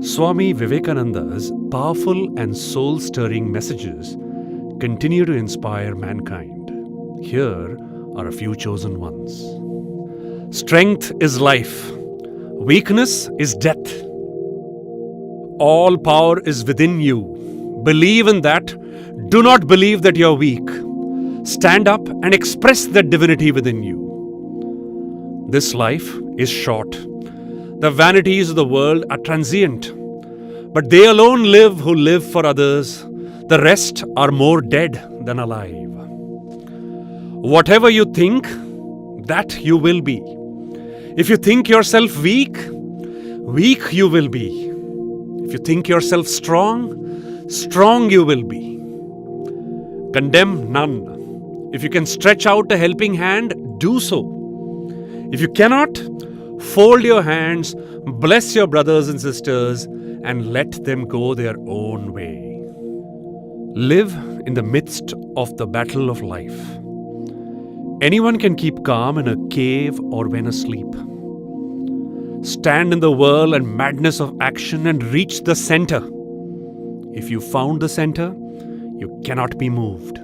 Swami Vivekananda's powerful and soul-stirring messages continue to inspire mankind. Here are a few chosen ones. Strength is life. Weakness is death. All power is within you. Believe in that. Do not believe that you are weak. Stand up and express that divinity within you. This life is short. The vanities of the world are transient, but they alone live who live for others. The rest are more dead than alive. Whatever you think, that you will be. If you think yourself weak, weak you will be. If you think yourself strong, strong you will be. Condemn none. If you can stretch out a helping hand, do so. If you cannot, fold your hands, bless your brothers and sisters, and let them go their own way. Live in the midst of the battle of life. Anyone can keep calm in a cave or when asleep. Stand in the whirl and madness of action and reach the center. If you found the center, you cannot be moved.